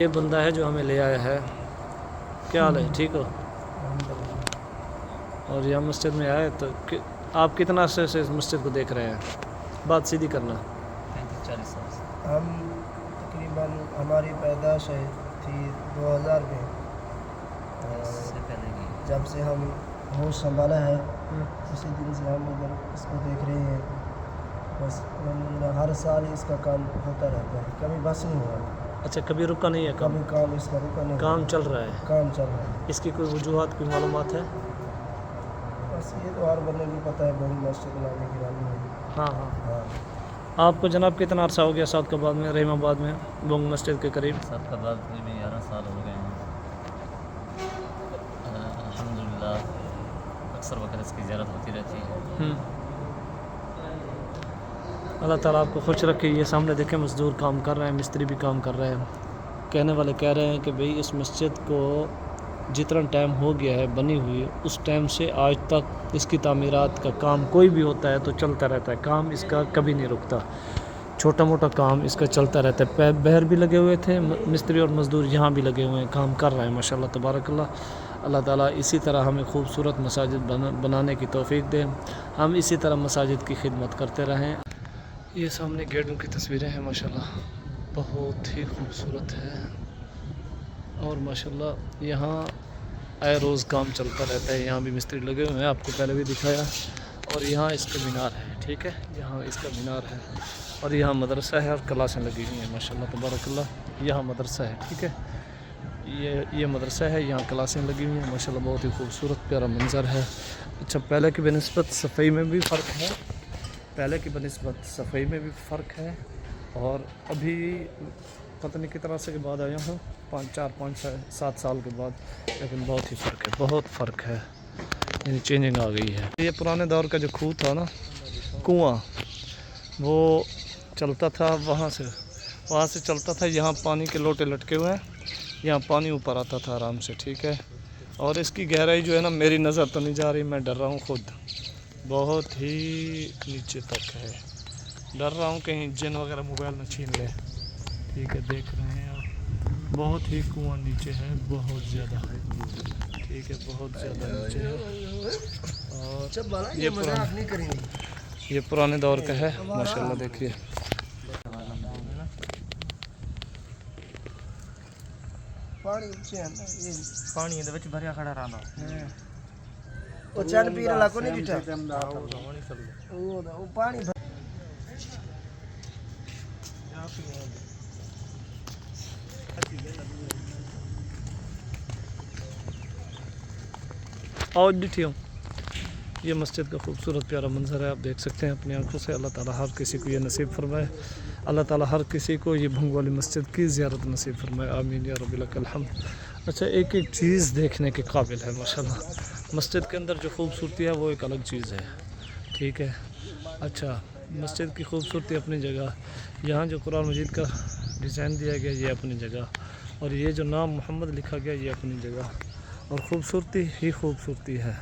یہ بندہ ہے جو ہمیں لے آیا ہے، کیا حال ہے؟ ٹھیک ہو؟ اور یہاں مسجد میں آئے تو آپ کتنا عرصے سے اس مسجد کو دیکھ رہے ہیں؟ بات سیدھی کرنا۔ 40 سال سے ہم تقریباً ہماری پیدائش تھی 2000 میں، جب سے ہم ہوش سنبھالا ہے اسی دن سے ہم ادھر اس کو دیکھ رہے ہیں۔ بس ہر سال اس کا کام ہوتا رہتا ہے، کبھی بس نہیں ہوا۔ اچھا، کبھی رکا نہیں ہے کام؟ کبھی کام اس کا رکا نہیں، کام چل رہا ہے؟ کام چل رہا ہے۔ اس کی کوئی وجوہات، کوئی معلومات ہے؟ بس یہ تو ہر بندے کو پتہ ہے، بڑی مسجد لانے کی رانی ہے۔ ہاں۔ آپ کو جناب کتنا عرصہ ہو گیا سعد آباد میں، رحیم آباد میں، بونگ مسجد کے قریب؟ سعد آباد میں بھی 11 سال ہو گئے ہیں۔ الحمدللہ اکثر وقت اس کی زیارت ہوتی رہتی ہے۔ اللہ تعالیٰ آپ کو خوش رکھے۔ یہ سامنے دیکھیں مزدور کام کر رہے ہیں، مستری بھی کام کر رہے ہیں۔ کہنے والے کہہ رہے ہیں کہ بھئی اس مسجد کو جتنا ٹائم ہو گیا ہے بنی ہوئی، اس ٹائم سے آج تک اس کی تعمیرات کا کام کوئی بھی ہوتا ہے تو چلتا رہتا ہے، کام اس کا کبھی نہیں رکتا، چھوٹا موٹا کام اس کا چلتا رہتا ہے۔ بہر بھی لگے ہوئے تھے مستری اور مزدور، یہاں بھی لگے ہوئے ہیں، کام کر رہے ہیں ماشاءاللہ تبارک اللہ۔ اللہ تعالیٰ اسی طرح ہمیں خوبصورت مساجد بنانے کی توفیق دیں، ہم اسی طرح مساجد کی خدمت کرتے رہیں۔ یہ سامنے گیٹوں کی تصویریں ہیں ماشاءاللہ، بہت ہی خوبصورت ہے، اور ماشاءاللہ یہاں آئے روز کام چلتا رہتا ہے۔ یہاں بھی مستری لگے ہوئے ہیں، آپ کو پہلے بھی دکھایا، اور یہاں اس کا مینار ہے، ٹھیک ہے، یہاں اس کا مینار ہے، اور یہاں مدرسہ ہے اور کلاسیں لگی ہوئی ہیں ماشاءاللہ تبارک اللہ۔ یہاں مدرسہ ہے، ٹھیک ہے، یہ مدرسہ ہے، یہاں کلاسیں لگی ہوئی ہیں ماشاءاللہ، بہت ہی خوبصورت پیارا منظر ہے۔ اچھا، پہلے کی بنسبت صفائی میں بھی فرق ہے، صفائی میں بھی فرق ہے، اور ابھی پتہ نہیں کتنا عرصے کے بعد آیا ہوں، 7 سال کے بعد، لیکن بہت ہی فرق ہے، بہت فرق ہے، یعنی چینجنگ آ گئی ہے۔ یہ پرانے دور کا جو کھوہ تھا نا، کنواں، وہ چلتا تھا وہاں سے چلتا تھا، یہاں پانی کے لوٹے لٹکے ہوئے ہیں، یہاں پانی اوپر آتا تھا آرام سے، ٹھیک ہے، اور اس کی گہرائی جو ہے نا، میری نظر تو نہیں جا رہی، میں ڈر رہا ہوں خود، بہت ہی نیچے تک ہے، ڈر رہا ہوں کہیں جن وغیرہ موبائل نہ چھین لے، ٹھیک ہے، دیکھ رہے ہیں آپ، بہت ہی کنواں نیچے ہے، بہت زیادہ ہے، ٹھیک ہے، بہت زیادہ نیچے ہے، اور یہ پرانے دور کا ہے ماشاءاللہ، دیکھیے۔ پانی دے وچ بھریا کھڑا رہندا، او چل پیر والا کو نہیں ڈٹا، او پانی اور ڈٹھی ہوں۔ یہ مسجد کا خوبصورت پیارا منظر ہے، آپ دیکھ سکتے ہیں اپنی آنکھوں سے۔ اللہ تعالیٰ ہر کسی کو یہ نصیب فرمائے، اللہ تعالیٰ ہر کسی کو یہ بھنگ والی مسجد کی زیارت نصیب فرمائے، آمین یا رب لک الحمد۔ اچھا، ایک چیز دیکھنے کے قابل ہے ماشاءاللہ، مسجد کے اندر جو خوبصورتی ہے وہ ایک الگ چیز ہے، ٹھیک ہے۔ اچھا، مسجد کی خوبصورتی اپنی جگہ، یہاں جو قرآن مجید کا ڈیزائن دیا گیا یہ اپنی جگہ، اور یہ جو نام محمد لکھا گیا یہ اپنی جگہ، اور خوبصورتی ہی خوبصورتی ہے۔